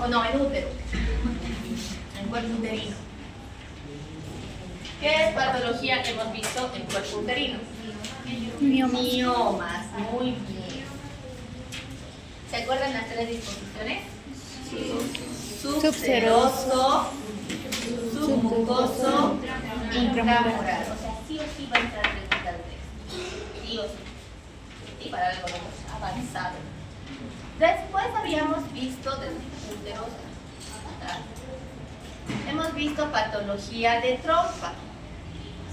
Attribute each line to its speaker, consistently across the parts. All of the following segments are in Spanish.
Speaker 1: O no, en útero. En cuerpo uterino. ¿Qué es patología que hemos visto en cuerpo uterino? Miomas. Muy bien. ¿Se acuerdan las tres disposiciones? Subseroso, submucoso, intramural. O sea, sí o sí va a entrar preguntas de esto. Sí o sí. Y para algo avanzado. Después habíamos visto del útero. Hemos visto patología de trompa.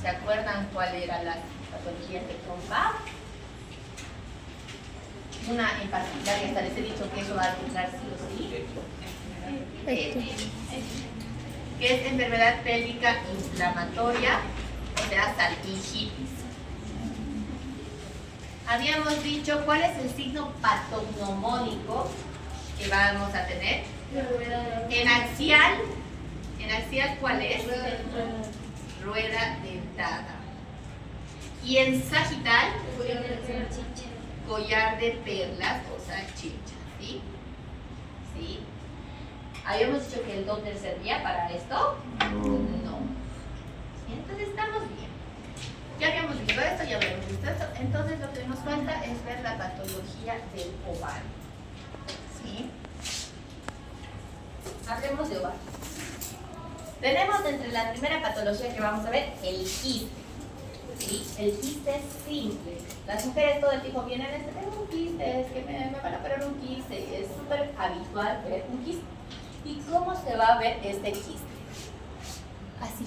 Speaker 1: ¿Se acuerdan cuál era la patología de trompa? Una en particular, y hasta les he dicho que eso va a entrar sí o sí. Que es enfermedad pélvica inflamatoria, o sea, salpingitis. Habíamos dicho cuál es el signo patognomónico que vamos a tener. En axial, ¿cuál es? Rueda dentada. Y en sagital, collar de perlas o salchicha, ¿sí? ¿Sí? ¿Habíamos dicho que el Doppler servía para esto? No. Entonces estamos bien. Ya habíamos visto esto, ya habíamos visto esto. Entonces lo que nos falta es ver la patología del ovario. ¿Sí? Hablemos de ovario. Tenemos entre la primera patología que vamos a ver el quiste. ¿Sí? El quiste es simple. Las mujeres todo el tiempo vienen a decir, tengo un quiste, es que me van a operar un quiste. Y es súper habitual ver un quiste. ¿Y cómo se va a ver este quiste? Así.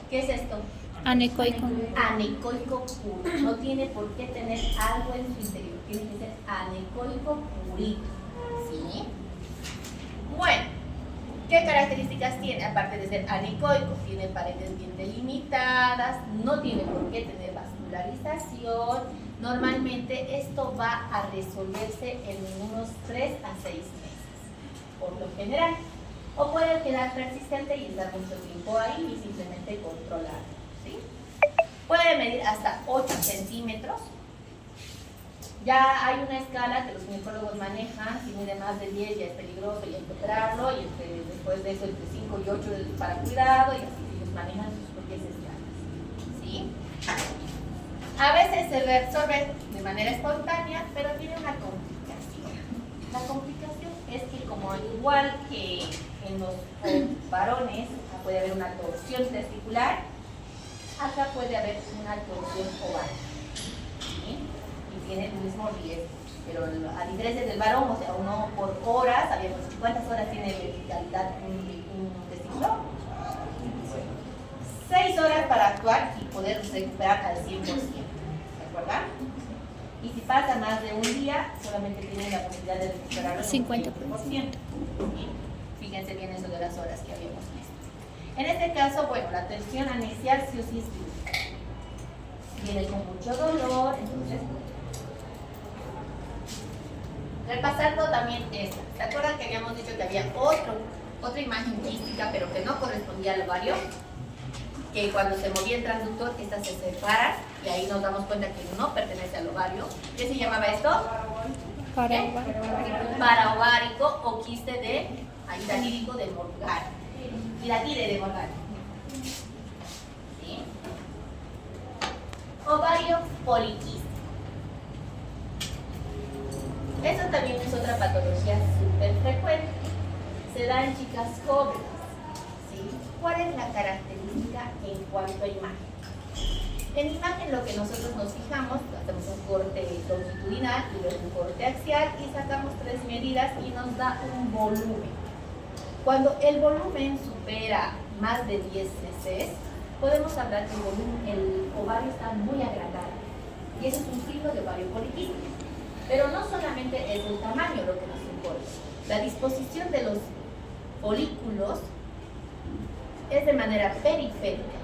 Speaker 1: ¿Qué es esto?
Speaker 2: Anecoico.
Speaker 1: Anecoico puro. No tiene por qué tener algo en su interior. Tiene que ser anecoico purito. ¿Sí? Bueno, ¿qué características tiene? Aparte de ser anecoico, tiene paredes bien delimitadas, no tiene por qué tener vascularización. Normalmente esto va a resolverse en unos 3 a 6 meses, por lo general. O puede quedar persistente y estar mucho tiempo ahí y simplemente controlarlo. ¿Sí? Puede medir hasta 8 centímetros. Ya hay una escala que los ginecólogos manejan, si mide más de 10 ya es peligroso y hay que operarlo, y después de eso entre 5 y 8 es para cuidado, y así ellos manejan sus propias escalas. ¿Sí? A veces se reabsorbe de manera espontánea, pero tiene una complicación. La complicación es que, como igual que en los varones puede haber una torsión testicular, acá puede haber una torsión ovárica. ¿Sí? Y tiene el mismo riesgo. Pero a diferencia del varón, o sea, uno por horas, sabemos cuántas horas tiene de vitalidad un testículo. 6 horas para actuar y poder recuperar al 100%. ¿Se acuerdan? Y si pasa más de un día, solamente tiene la posibilidad de recuperar el 50%. ¿Sí? Fíjense bien eso de las horas que habíamos visto. En este caso, bueno, la tensión anexial sí o sí es viene con mucho dolor, entonces repasando también esta. ¿Se acuerdan que habíamos dicho que había otra imagen quística, pero que no correspondía al ovario? Que cuando se movía el transductor, estas se separan y ahí nos damos cuenta que no pertenece al ovario. ¿Qué se llamaba esto? Paraovárico o quiste de hidratídico de Morgane. Hidatide de Morgane. ¿Sí? Ovario poliquístico. Eso también es otra patología súper frecuente. Se da en chicas jóvenes. ¿Sí? ¿Cuál es la característica en cuanto a imagen? En imagen lo que nosotros nos fijamos, hacemos un corte longitudinal y luego un corte axial y sacamos 3 medidas y nos da un volumen. Cuando el volumen supera más de 10 cc, podemos hablar que el ovario está muy agrandado. Y eso es un signo de ovario poliquístico. Pero no solamente es el tamaño lo que nos importa. La disposición de los folículos es de manera periférica.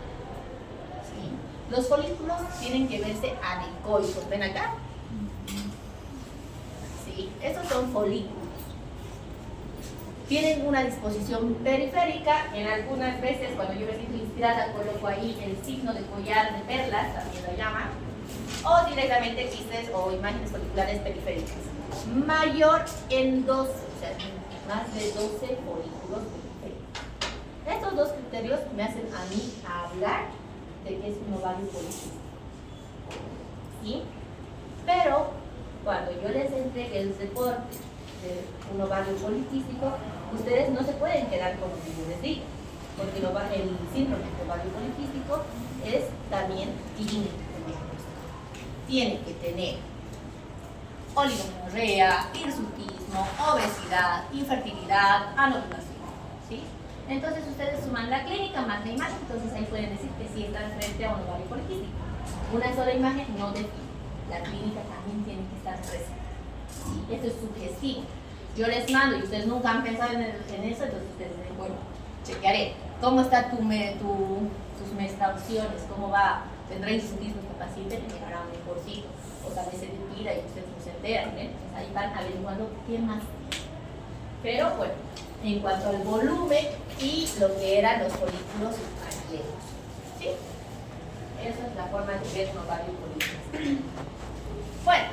Speaker 1: ¿Sí? Los folículos tienen que verse anecoicos. ¿Ven acá? ¿Sí? Esos son folículos. Tienen una disposición periférica. En algunas veces, cuando yo me siento inspirada, coloco ahí el signo de collar de perlas, también lo llaman, o directamente quistes o imágenes foliculares periféricas. mayor en 12, o sea, más de 12 folículos periféricos. Estos dos criterios me hacen a mí hablar de que es un ovario poliquístico. ¿Sí? Pero cuando yo les entregue el reporte de un ovario poliquístico, ustedes no se pueden quedar como yo les digo, porque el síndrome de ovario poliquístico es también clínico. Tiene que tener oligomenorrea, hirsutismo, obesidad, infertilidad, anovulación, ¿sí? Entonces ustedes suman la clínica más la imagen, entonces ahí pueden decir que sí están frente a un ovario poliquístico. Una sola imagen no define, la clínica también tiene que estar presente, ¿sí? Esto es sugestivo. Yo les mando y ustedes nunca han pensado en eso, entonces ustedes dicen, bueno, chequearé. ¿Cómo está tus menstruaciones? ¿Cómo va? ¿Tendrá hirsutismo este paciente? Me llegará mejorcito. O tal vez se depila y ustedes no se enteran, ¿eh? Entonces ahí van averiguando qué más. Pero bueno, en cuanto al volumen y lo que eran los folículos completos, ¿sí? Esa es la forma de ver un ovario poliquístico. Bueno,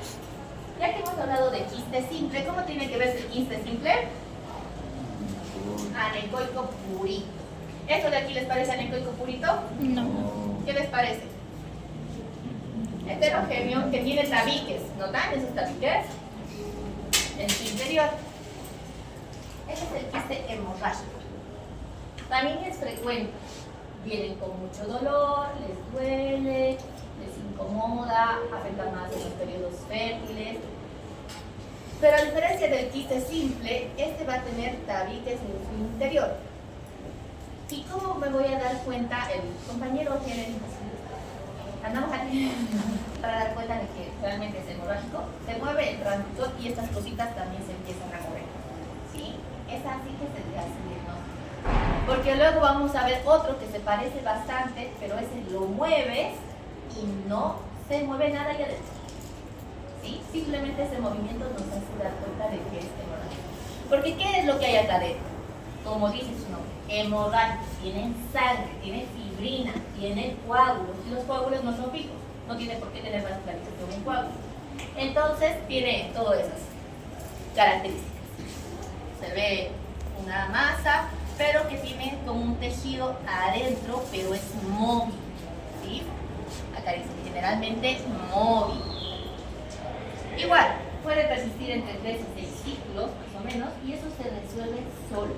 Speaker 1: ya que hemos hablado de quiste simple, ¿cómo tiene que verse el quiste simple? Anecoico purito. ¿Esto de aquí les parece anecoico purito?
Speaker 2: No.
Speaker 1: ¿Qué les parece? Heterogéneo, que tiene tabiques. ¿Notan esos tabiques? En su interior. Ese es el quiste hemorrágico. También es frecuente. Vienen con mucho dolor, les duele, les incomoda, afecta más en los periodos fértiles. Pero a diferencia del quiste simple, este va a tener tabiques en su interior. ¿Y cómo me voy a dar cuenta? El compañero tiene, andamos aquí para dar cuenta de que realmente es hemorrágico. Se mueve el transductor y estas cositas también se empiezan a mover. ¿Sí? Es así que se le hace el diagnóstico. Porque luego vamos a ver otro que se parece bastante, pero ese lo mueves y no se mueve nada allá adentro. ¿Sí? Simplemente ese movimiento nos hace dar cuenta de que es hemorrágico. Porque ¿qué es lo que hay acá adentro? Como dice su nombre, hemorrágico, tienen sangre, tiene fibrina, tiene coágulos, y los coágulos no son fijos, no tiene por qué tener vascularización un coágulo. Entonces tiene todas esas características. Se ve una masa, pero que tiene como un tejido adentro, pero es móvil, ¿sí? Acá dice generalmente móvil. Igual, puede persistir entre 3 y 6 ciclos, más o menos, y eso se resuelve solo.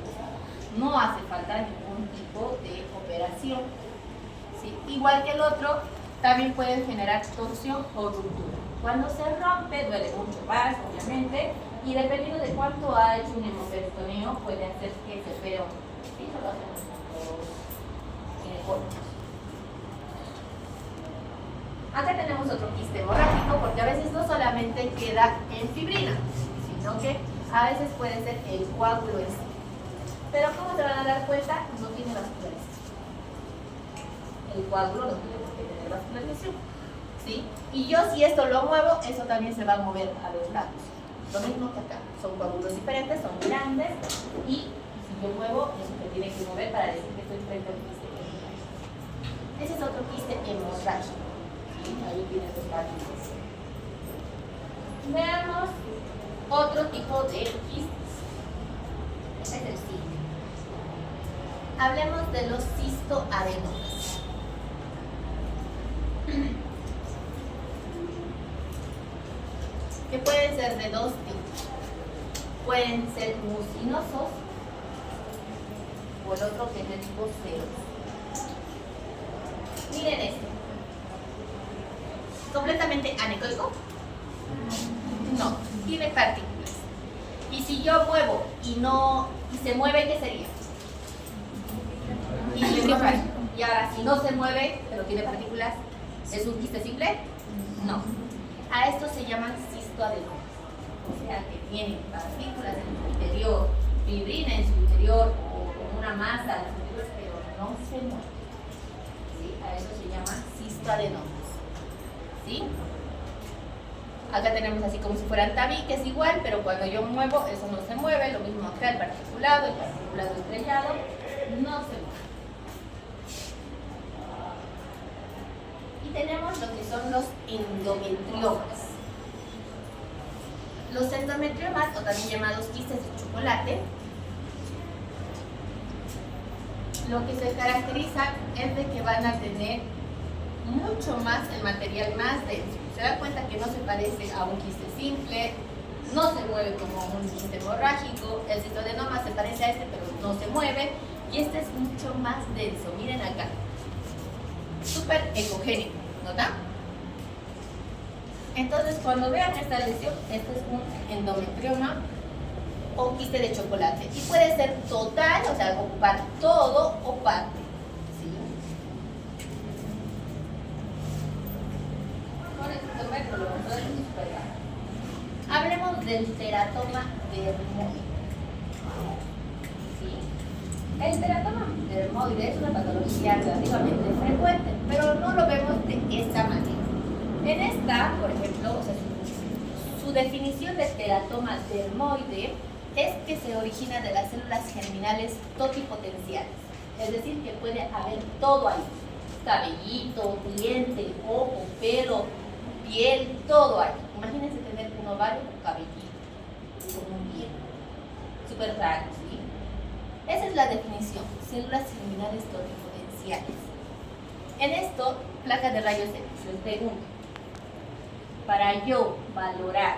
Speaker 1: No hace falta ningún tipo de operación. ¿Sí? Igual que el otro, también puede generar torsión o ruptura. Cuando se rompe, duele mucho más, obviamente, y dependiendo de cuánto ha hecho un hemoperitoneo, puede hacer que se opere o no. ¿Sí? Eso lo hacemos los ginecólogos. Acá tenemos otro quiste hemorrágico, porque a veces no solamente queda en fibrina, sino que a veces puede ser el coágulo en sí. Pero ¿cómo se van a dar cuenta? No tiene vascularización. El coágulo no tiene por qué tener vascularización, ¿sí? Y yo si esto lo muevo, eso también se va a mover a los lados. Lo mismo que acá. Son coágulos diferentes, son grandes, y si yo muevo, eso se tiene que mover para decir que estoy frente a un quiste hemorrágico. Ese es otro quiste hemorrágico. ¿Sí? Ahí tienen los tabiques. Veamos otro tipo de quistes. Este es el siguiente. Hablemos de los cistoadenomas. Que pueden ser de dos tipos. Pueden ser mucinosos o el otro que es de tipo seroso. Miren esto. ¿Completamente anecoico? No, tiene partículas. Y si yo muevo y se mueve, ¿qué sería? Y ahora, si no se mueve, pero tiene partículas, ¿es un quiste simple? No. A estos se llaman cistoadenomas. O sea, que tienen partículas en su interior, fibrina en su interior, o una masa en su interior, pero no se mueve. ¿Sí? A eso se llaman cistoadenomas. ¿Sí? Acá tenemos así como si fueran tabiques igual, pero cuando yo muevo, eso no se mueve. Lo mismo acá, el particulado estrellado, no se mueve. Y tenemos lo que son los endometriomas. Los endometriomas, o también llamados quistes de chocolate, lo que se caracteriza es de que van a tener mucho más, el material más denso. Se da cuenta que no se parece a un quiste simple, no se mueve como un quiste hemorrágico. El cistoadenoma se parece a este, pero no se mueve. Y este es mucho más denso. Miren acá. Súper ecogénico, ¿nota? Entonces, cuando vean esta lesión, este es un endometrioma o quiste de chocolate. Y puede ser total, o sea, ocupar todo o parte. ¿Sí? Hablemos del teratoma dermoide. ¿Sí? El teratoma dermoide es una patología relativamente frecuente, pero no lo vemos de esta manera. En esta, por ejemplo, o sea, su definición de teratoma dermoide es que se origina de las células germinales totipotenciales. Es decir, que puede haber todo ahí. Cabellito, diente, ojo, pelo, piel, todo ahí. Imagínense tener un ovario con cabellito, con un diente. Súper raro, ¿sí? Esa es la definición, células germinales totipotenciales. En esto, placas de rayos X, les pregunto, para yo valorar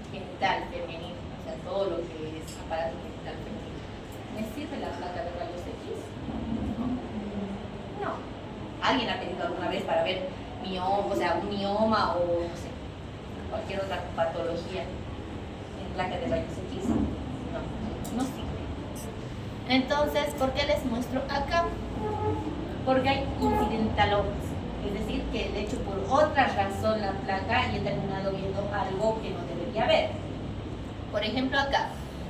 Speaker 1: genital femenino, o sea, todo lo que es aparato genital femenino, ¿me sirve la placa de rayos X? No. ¿Alguien ha pedido alguna vez para ver mioma, o sea, un mioma o no sé, cualquier otra patología en placa de rayos X? No, no sirve. Entonces, ¿por qué les muestro acá? Porque hay incidentalomas, es decir, que he hecho por otra razón la placa y he terminado viendo algo que no debería ver. Por ejemplo, acá,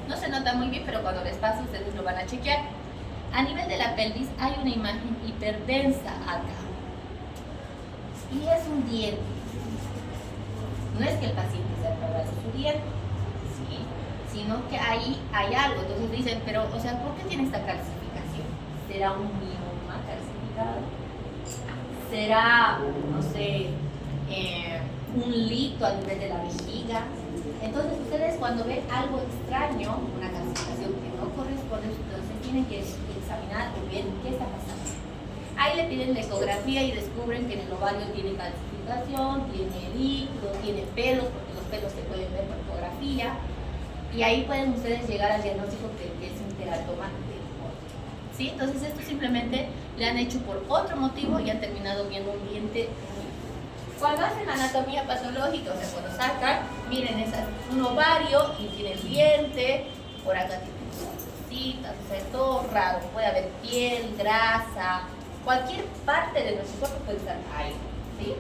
Speaker 1: no se nota muy bien, pero cuando les paso ustedes lo van a chequear. A nivel de la pelvis hay una imagen hiperdensa acá. Y es un diente. No es que el paciente se ha tragado su diente, ¿sí? Sino que ahí hay algo. Entonces dicen, pero, o sea, ¿por qué tiene esta calcificación? ¿Será un mioma calcificado? ¿Será, no sé, un lito a nivel de la vejiga? Entonces ustedes cuando ven algo extraño, una calcificación que no corresponde, entonces tienen que examinar o ver qué está pasando. Ahí le piden la ecografía y descubren que en el ovario tiene calcificación, tiene líquido, tiene pelos, porque los pelos se pueden ver por ecografía. Y ahí pueden ustedes llegar al diagnóstico que es un teratoma dermoide. ¿Sí? Entonces esto simplemente le han hecho por otro motivo y han terminado viendo un diente. Cuando hacen anatomía patológica, o sea, cuando sacan, miren, es un ovario y tiene el diente, por acá tiene cositas, o sea, todo raro. Puede haber piel, grasa, cualquier parte de nuestro cuerpo puede estar ahí, ¿sí?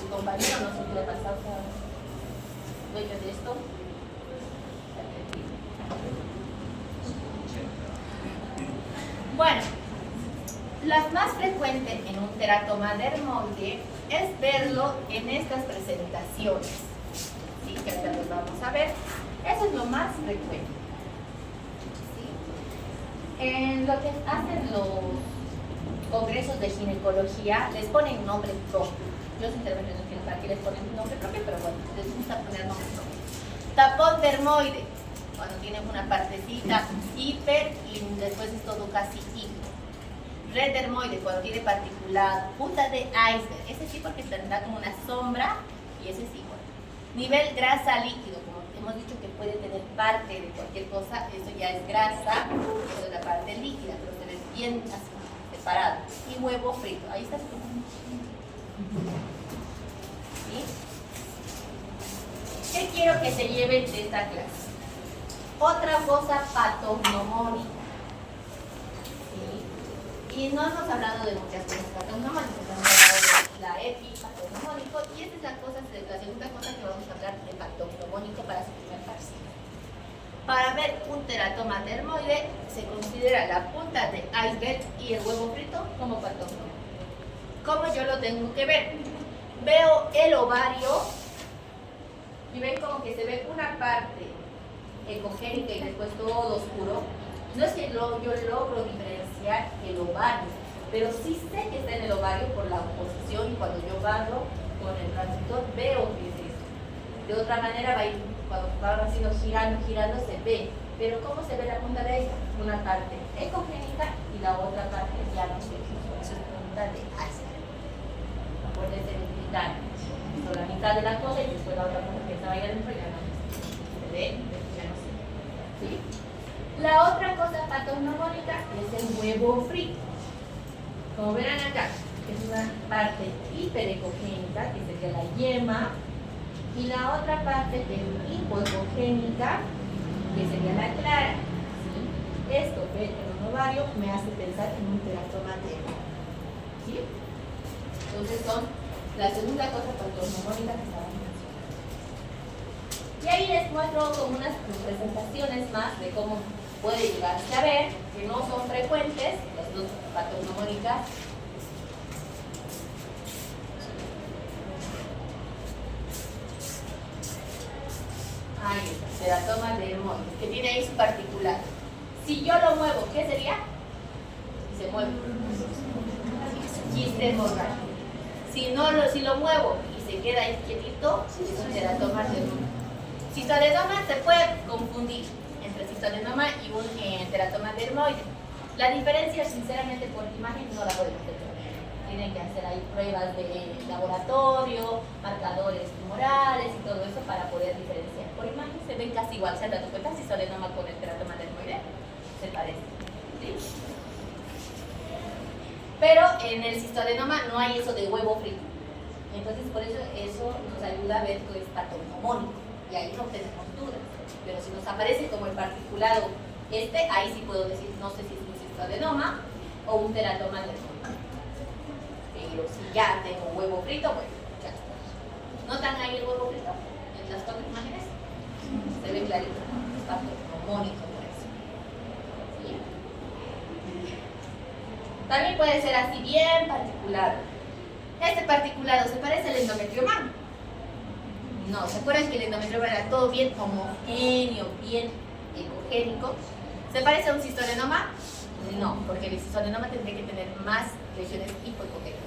Speaker 1: Mi compañero no sé qué le ha pasado, dueño de esto. Bueno, las más frecuentes en un teratoma dermoide es verlo en estas presentaciones, ¿sí? Que ahorita los vamos a ver. Eso es lo más frecuente, ¿sí? En lo que hacen los congresos de ginecología les ponen nombre propio. Yo sinceramente no entiendo para qué les ponen nombre propio, pero bueno, les gusta poner nombre propio. Tapón dermoide, cuando tienen una partecita hiper y después es todo casi hiper. Red dermoide, cuando tiene particulado. Punta de iceberg, ese sí porque tendrá como una sombra y ese sí, bueno. Nivel grasa líquido, como hemos dicho que puede tener parte de cualquier cosa, eso ya es grasa, eso es la parte líquida, pero se ve bien así, separado. Y huevo frito, ahí está. ¿Sí? ¿Qué quiero que se lleven de esta clase? Otra cosa patognomónica. ¿Sí? Y no hemos hablado de muchas cosas patognomónicas, hemos hablado de la epi, patognomónico, y esta es la segunda cosa que vamos a hablar de patognomónico para su primer parcial. Para ver un teratoma dermoide se considera la punta de iceberg y el huevo frito como patognomónico. ¿Cómo yo lo tengo que ver? Veo el ovario y ven como que se ve una parte ecogénica y después todo oscuro. No es que yo logro diferenciar el ovario, pero sí sé que está en el ovario por la oposición y cuando yo barro con el transductor veo que es esto. De otra manera va a ir, cuando va haciendo girando se ve. Pero ¿cómo se ve la punta de esta? Una parte ecogénica y la otra parte ya no se ve. Eso es punta de iceberg. Puede ser mitad. La mitad de la cosa y después la otra cosa que estaba ahí adentro ya no se ve, ya no se ve. ¿Sí? La otra cosa patognomónica es el huevo frito. Como verán acá, es una parte hiperecogénica, que sería la yema, y la otra parte que es hipoecogénica, que sería la clara. ¿Sí? Esto, ver en un ovario, me hace pensar en un teratoma de Emo. ¿Sí? Entonces son la segunda cosa patognomónica que estábamos mencionando. Y ahí les muestro como unas representaciones más de cómo puede llegarse a ver, que no son frecuentes, las dos patognomónicas. Ahí está, teratoma de Hermoides, que tiene ahí su particular. Si yo lo muevo, ¿qué sería? Si se mueve. Quiste hemorrágico. Si lo muevo y se queda ahí quietito, es un teratoma de Hermoides. Cistoadenoma se puede confundir entre cistoadenoma y un teratoma de Hermoides. La diferencia, sinceramente, por imagen no la podemos detectar. Tienen que hacer ahí pruebas de laboratorio, marcadores tumorales y todo eso para poder diferenciar. Por imagen se ven casi igual. ¿Se han dado cuenta? Cistoadenoma con el teratoma de Hermoides se parece. ¿Sí? Pero en el cistoadenoma no hay eso de huevo frito. Entonces, por eso nos ayuda a ver que es patognomónico. Y ahí no tenemos dudas. Pero si nos aparece como el particulado ahí sí puedo decir, no sé si es un cistoadenoma o un teratoma de Hermoides. Pero si ya tengo huevo frito, bueno, ya está. ¿Notan ahí el huevo frito en las cuatro imágenes? Se ve clarito, es patognomónico por eso. ¿Sí? También puede ser así bien particulado. Este particulado se parece al endometrioma. No, ¿se acuerdan que el endometrioma era todo bien homogéneo, bien ecogénico? ¿Se parece a un cistoadenoma? No, porque el cistoadenoma tendría que tener más lesiones hipoecogénicas.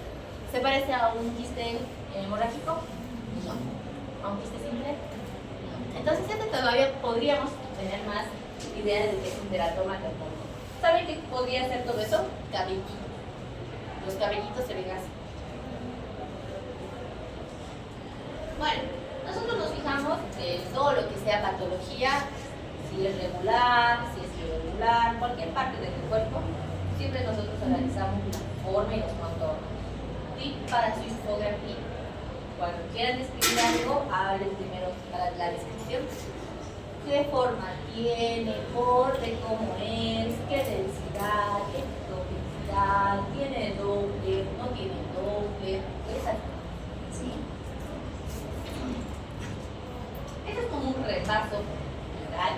Speaker 1: ¿Se parece a un quiste hemorrágico? No. ¿A un quiste simple? No. Entonces, todavía podríamos tener más ideas de que es un teratoma de Hermoides. ¿Saben qué podría ser todo eso? Cabellito. Los cabellitos se ven así. Bueno, nosotros nos fijamos en todo lo que sea patología, si es regular, si es irregular, cualquier parte de tu cuerpo, siempre nosotros analizamos la forma y los contornos. Y para su infografía, cuando quieran describir algo, hablen primero para la descripción. ¿Qué forma tiene? ¿Borde cómo es? ¿Qué densidad? ¿Qué toxicidad? ¿Tiene doble? ¿No tiene doble? Esa. ¿Sí? Este es como un repaso general.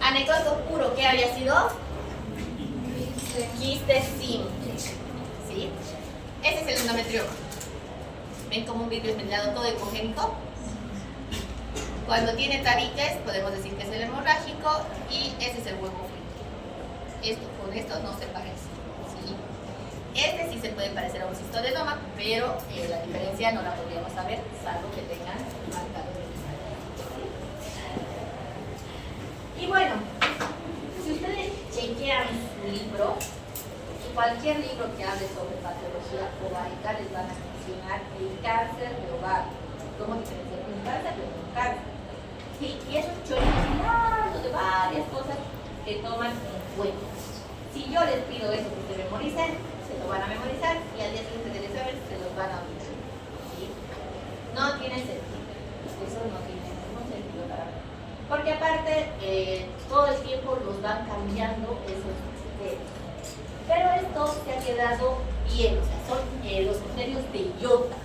Speaker 1: Anecdoto puro, ¿qué había sido? Quiste simple. ¿Sí? Ese es el endometrioma. ¿Ven como un vidrio esmeraldo todo ecogénico? Cuando tiene tabiques, podemos decir que es el hemorrágico y ese es el huevo frito. Esto con esto no se parece. ¿Sí? Este sí se puede parecer a un cistoadenoma, pero la diferencia no la podríamos saber, salvo que tengan marcadores. Y bueno, si ustedes chequean su libro, cualquier libro que hable sobre patología ovárica les van a mencionar el cáncer de ovario. ¿Cómo diferenciar un cáncer de un cáncer? Sí, y es un chorrillo largo de varias cosas que toman en cuenta. Si yo les pido eso que se memoricen, se lo van a memorizar y al día siguiente del examen se los van a olvidar. ¿Sí? No tiene sentido. Eso no tiene ningún sentido para mí. Porque aparte, todo el tiempo los van cambiando esos criterios. Pero esto se ha quedado bien, o sea, son los criterios de IOTA.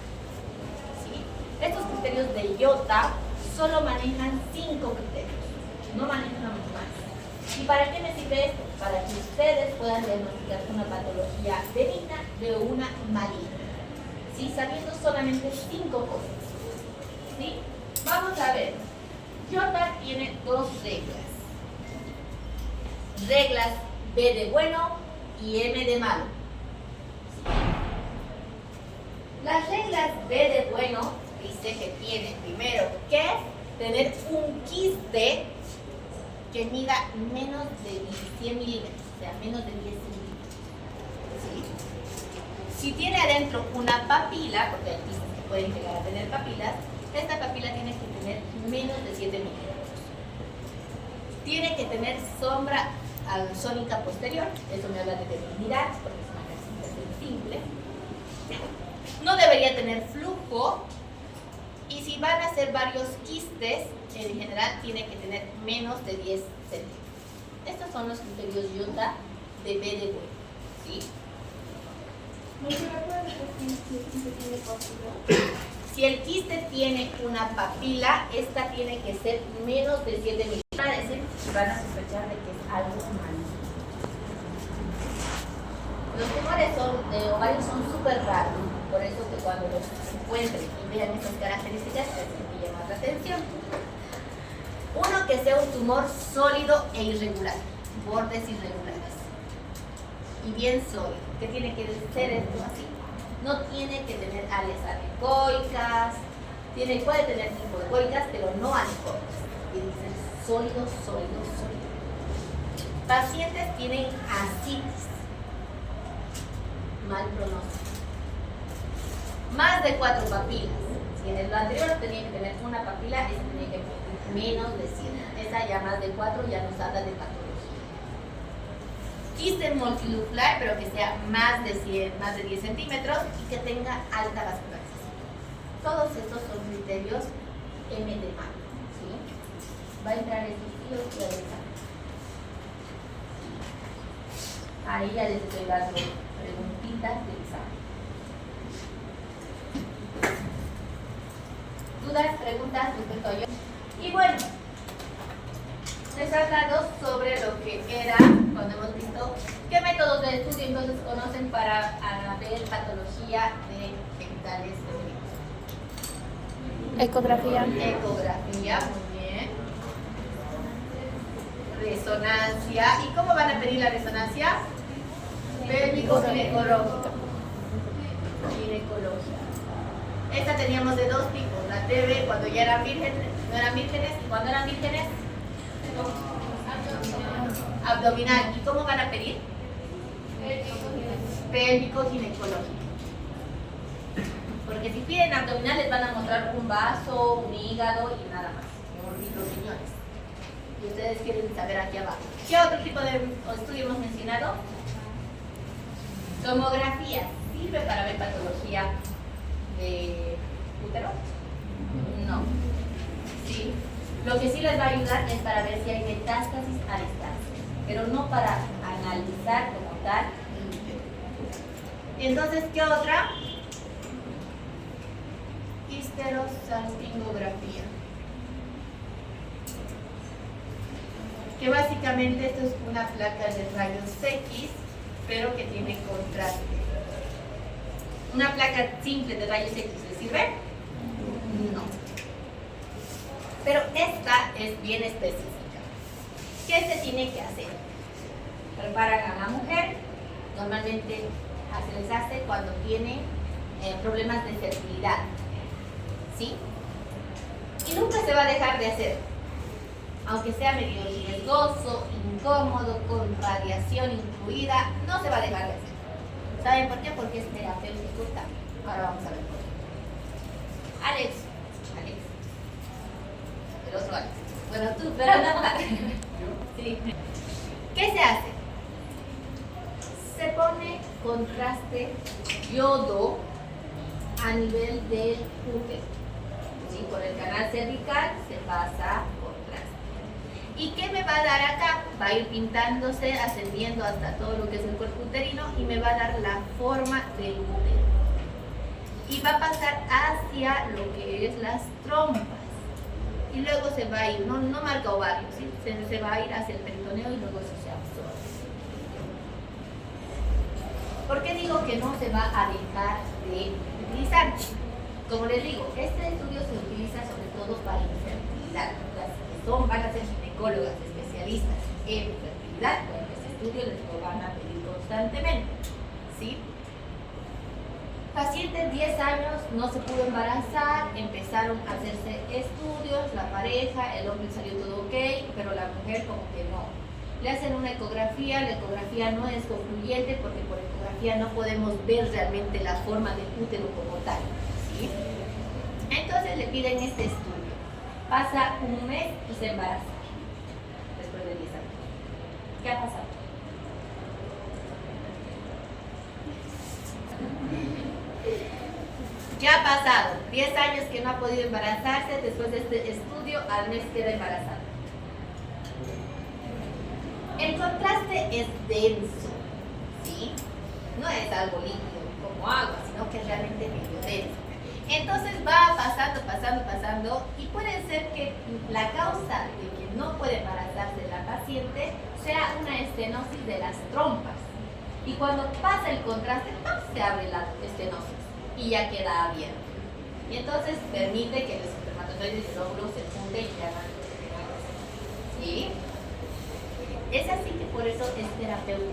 Speaker 1: ¿Sí? Estos criterios de IOTA solo manejan 5 criterios, no manejan mucho más. ¿Y para qué me sirve esto? Para que ustedes puedan diagnosticar una patología benigna de una maligna. ¿Sí? Sabiendo solamente 5 cosas. ¿Sí? Vamos a ver. IOTA tiene 2 reglas. Reglas B de bueno y M de malo. Las reglas B de bueno dice que tiene primero que tener un quiste que mida menos de 100 milímetros, o sea, menos de 10 centímetros. ¿Sí? Si tiene adentro una papila, porque hay quistes que pueden llegar a tener papilas, esta papila tiene que tener menos de 7 milímetros. Tiene que tener sombra sónica posterior, eso me habla de benignidad, porque es una calcificación simple. No debería tener flujo, y si van a ser varios quistes, en general tiene que tener menos de 10 centímetros. Estos son los criterios IOTA de B de bueno, ¿sí? Si el quiste tiene una papila, esta tiene que ser menos de 7 milímetros. Van a decir, van a sospechar de que es algo maligno. Los tumores de ovario son súper raros, por eso que cuando los encuentren y vean esas características, les tiene que llamar la atención. Uno que sea un tumor sólido e irregular, bordes irregulares y bien sólido. ¿Qué tiene que ser esto así? No tiene que tener áreas anecoicas, puede tener lipoecoicas, pero no anecoicas. Tiene que ser sólido, sólido, sólido. Pacientes tienen ascitis, mal pronóstico. Más de 4 papilas. Si en el anterior tenía que tener una papila, esta tenía que tener menos de 100. Esa ya más de 4 ya nos habla de patología. Quiste multinuclear, pero que sea más de 10 centímetros y que tenga alta vascularización. Todos estos son criterios M de mano, ¿sí? Va a entrar estos tíos y a dejar. Ahí ya les estoy dando preguntitas de examen. ¿Dudas, preguntas respecto a yo? Y bueno, les he hablado sobre lo que era, cuando hemos visto qué métodos de estudio entonces conocen para ver patología de genitales femeninos.
Speaker 2: Ecografía.
Speaker 1: Ecografía, muy bien. Resonancia. ¿Y cómo van a pedir la resonancia? Pélvico-ginecológica. Ginecológica. Esta teníamos de dos tipos, la TB cuando ya eran vírgenes, no eran vírgenes, y cuando eran vírgenes, abdominal. ¿Y cómo van a pedir? Pélvico-ginecológico. Porque si piden abdominal les van a mostrar un vaso, un hígado y nada más, y los riñones. Y ustedes quieren saber aquí abajo. ¿Qué otro tipo de estudio hemos mencionado? Tomografía. ¿Sirve para ver patología de útero? No. Sí. Lo que sí les va a ayudar es para ver si hay metástasis al estarse, pero no para analizar como tal. Y entonces, ¿qué otra? Histerosalpingografía. Que básicamente esto es una placa de rayos X, pero que tiene contraste. ¿Una placa simple de rayos X le sirve? No. Pero esta es bien específica. ¿Qué se tiene que hacer? Preparan a la mujer, normalmente se les hace cuando tiene problemas de fertilidad, ¿sí? Y nunca se va a dejar de hacer, aunque sea medio riesgoso, incómodo, con radiación incluida, no se va a dejar de hacer. ¿Saben por qué? Porque es terapéutico también. Ahora vamos a ver por qué. Alex, el otro Alex. Bueno, tú, pero no. Sí. ¿Qué se hace? Se pone contraste yodo a nivel del útero. ¿Sí? Por el canal cervical se pasa contraste. ¿Y qué me va a dar acá? Va a ir pintándose, ascendiendo hasta todo lo que es el cuerpo uterino y me va a dar la forma del útero. Y va a pasar hacia lo que es las trompas. Y luego se va a ir, no marca ovario, ¿sí? Se va a ir hacia el peritoneo y luego eso se absorbe. ¿Por qué digo que no se va a dejar de utilizar? Como les digo, este estudio se utiliza sobre todo para infertilidad. Las que van a ser ginecólogas especialistas en fertilidad, con este estudio les lo van a pedir constantemente, ¿sí? Paciente 10 años, no se pudo embarazar, empezaron a hacerse estudios, la pareja, el hombre salió todo ok, pero la mujer como que no. Le hacen una ecografía, la ecografía no es concluyente porque por ecografía no podemos ver realmente la forma del útero como tal, ¿sí? Entonces le piden este estudio. Pasa un mes y se embaraza, después de 10 años. ¿Qué ha pasado? ¿Qué ha pasado? 10 años que no ha podido embarazarse, después de este estudio, al mes queda embarazada. El contraste es denso, ¿sí? No es algo líquido como agua, sino que es realmente medio denso. Entonces va pasando, y puede ser que la causa de que no puede embarazarse la paciente sea una estenosis de las trompas. Y cuando pasa el contraste, se abre la estenosis y ya queda abierto. Y entonces permite que los espermatozoides y el óvulo se junten y hagan lo que tengan que hacer. ¿Sí? Es así que por eso es terapéutico.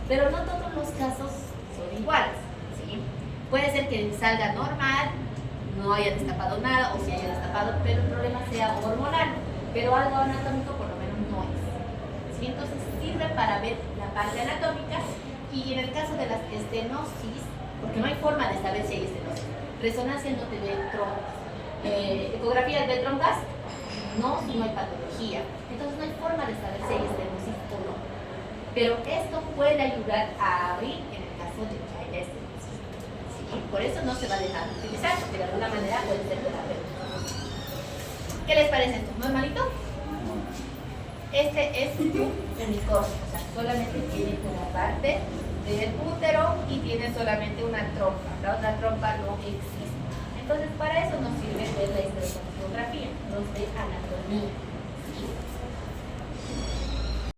Speaker 1: Pero no todos los casos son iguales. ¿Sí? Puede ser que salga normal, no haya destapado nada, o si haya destapado, pero el problema sea hormonal. Pero algo anatómico por lo menos no es. ¿Sí? Entonces sirve para ver la parte anatómica, y en el caso de las estenosis, porque no hay forma de saber si hay estenosis, resonancia no te ve trompas, ecografía de trompas, no, si no hay patología, entonces no hay forma de saber si hay estenosis o no, pero esto puede ayudar a abrir en el caso de que haya estenosis, ¿sí? Por eso no se va a dejar de utilizar, porque de alguna manera puede ser terapéutico. ¿Qué les parece esto? ¿Normalito? Este es un unicornio, o sea, solamente tiene una parte del útero y tiene solamente una trompa. La otra trompa no existe. Entonces, para eso nos sirve ver la histerosalpingografía, nos de anatomía.